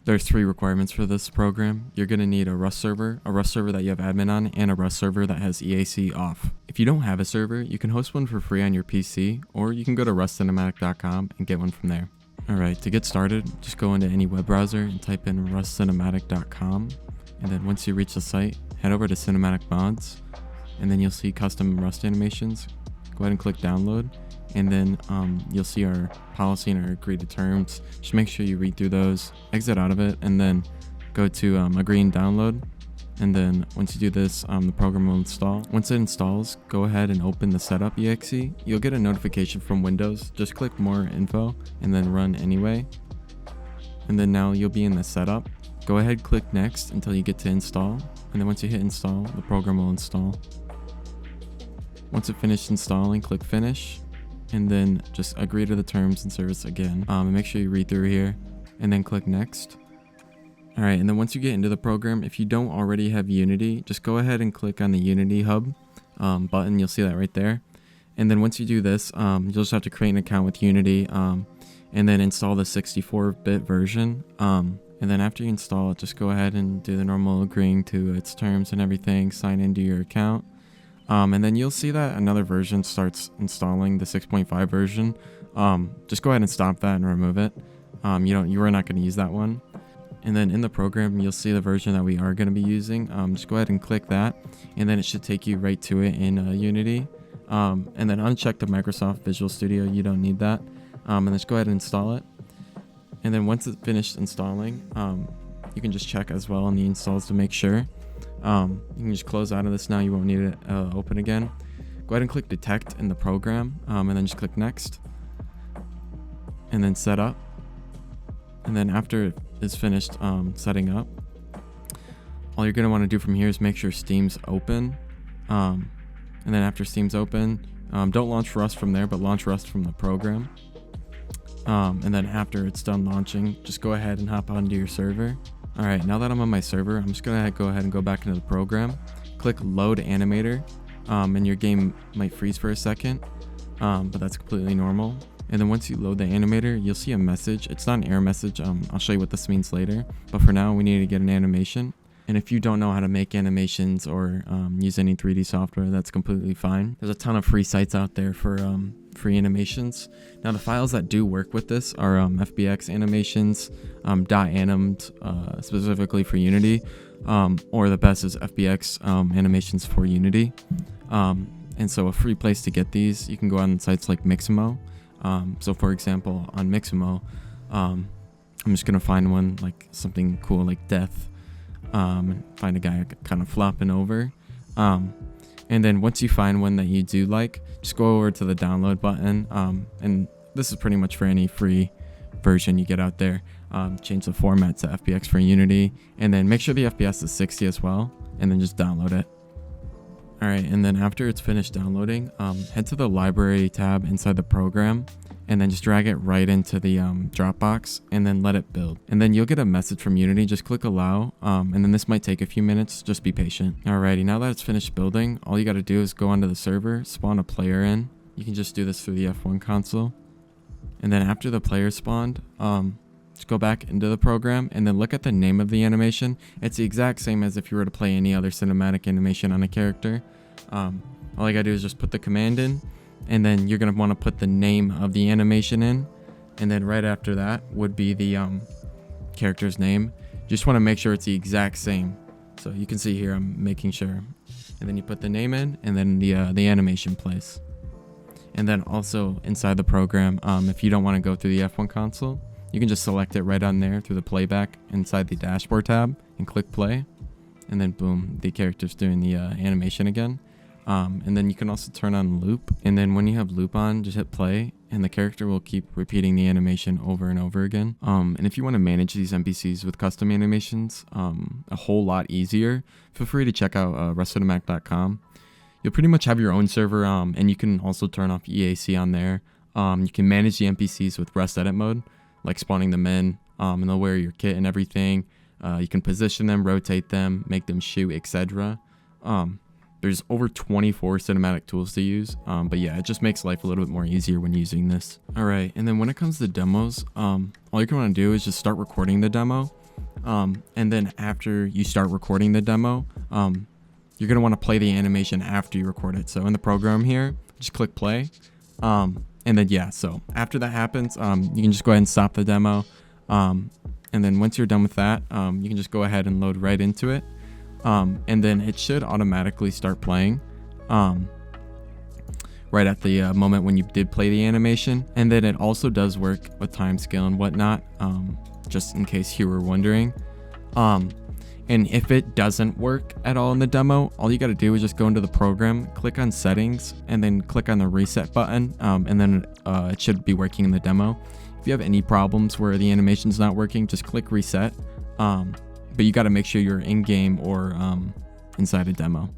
There's 3 requirements for this program. You're going to need a Rust server that you have admin on, and a Rust server that has EAC off. If you don't have a server, you can host one for free on your PC, or you can go to rustcinematic.com and get one from there. Alright, to get started, just go into any web browser and type in rustcinematic.com, and then once you reach the site, head over to Cinematic Mods, and then you'll see custom Rust animations. Go ahead and click download, and then you'll see our policy and our agreed to terms. Just make sure you read through those, exit out of it, and then go to agree and download. And then once you do this, the program will install. Once it installs, go ahead and open the setup exe. You'll get a notification from Windows. Just click more info and then run anyway. And then now you'll be in the setup. Go ahead, click next until you get to install. And then once you hit install, the program will install. Once it finished installing, click finish. And then just agree to the terms and service again. And make sure you read through here and then click next. Alright, and then once you get into the program, if you don't already have Unity, just go ahead and click on the Unity Hub button. You'll see that right there. And then once you do this, you'll just have to create an account with Unity and then install the 64-bit version. And then after you install it, just go ahead and do the normal agreeing to its terms and everything, sign into your account. And then you'll see that another version starts installing, the 6.5 version. Just go ahead and stop that and remove it. You are not going to use that one. And then in the program, you'll see the version that we are going to be using. Just go ahead and click that, and then it should take you right to it in Unity. And then uncheck the Microsoft Visual Studio. You don't need that. And then just go ahead and install it. And then once it's finished installing, you can just check as well on the installs to make sure. You can just close out of this now. You won't need it open again. Go ahead and click detect in the program, and then just click next. And then set up. And then after it's finished setting up, all you're going to want to do from here is make sure Steam's open. And then after Steam's open, don't launch Rust from there, but launch Rust from the program. And then after it's done launching, just go ahead and hop onto your server. Alright, now that I'm on my server, I'm just going to go ahead and go back into the program. Click load animator, and your game might freeze for a second, but that's completely normal. And then once you load the animator, you'll see a message. It's not an error message. I'll show you what this means later. But for now, we need to get an animation. And if you don't know how to make animations or use any 3D software, that's completely fine. There's a ton of free sites out there for free animations. Now, the files that do work with this are FBX animations, .animed specifically for Unity, or the best is FBX animations for Unity. And so a free place to get these, you can go on sites like Mixamo. So for example, on Mixamo, I'm just going to find one like something cool like death, and find a guy kind of flopping over. And then once you find one that you do like, just go over to the download button. And this is pretty much for any free version you get out there. Change the format to FBX for Unity, and then make sure the FPS is 60 as well, and then just download it. Alright, and then after it's finished downloading, head to the library tab inside the program, and then just drag it right into the Dropbox, and then let it build. And then you'll get a message from Unity. Just click allow, and then this might take a few minutes. Just be patient. Alrighty, now that it's finished building, all you got to do is go onto the server, spawn a player in. You can just do this through the F1 console. And then after the player spawned, just go back into the program and then look at the name of the animation. It's the exact same as if you were to play any other cinematic animation on a character. All you gotta do is just put the command in, and then you're gonna want to put the name of the animation in, and then right after that would be the character's name. You just want to make sure it's the exact same. So you can see here I'm making sure. And then you put the name in, and then the animation plays. And then also inside the program, if you don't want to go through the F1 console, you can just select it right on there through the playback inside the dashboard tab and click play. And then boom, the character's doing the animation again. And then you can also turn on loop. And then when you have loop on, just hit play, and the character will keep repeating the animation over and over again. And if you want to manage these NPCs with custom animations a whole lot easier, feel free to check out rustcinematic.com. You'll pretty much have your own server, and you can also turn off EAC on there. You can manage the NPCs with Rust edit mode, like spawning them in, and they'll wear your kit and everything. You can position them, rotate them, make them shoot, etc. There's over 24 cinematic tools to use, but yeah, it just makes life a little bit more easier when using this. Alright, and then when it comes to demos, all you're going to want to do is just start recording the demo. And then after you start recording the demo, you're going to want to play the animation after you record it. So in the program here, just click play. And then, yeah, so after that happens, you can just go ahead and stop the demo. And then once you're done with that, you can just go ahead and load right into it. And then it should automatically start playing right at the moment when you did play the animation. And then it also does work with time scale and whatnot, just in case you were wondering. And if it doesn't work at all in the demo, all you got to do is just go into the program, click on settings, and then click on the reset button, and then it should be working in the demo. If you have any problems where the animation's not working, just click reset. But you got to make sure you're in game or inside a demo.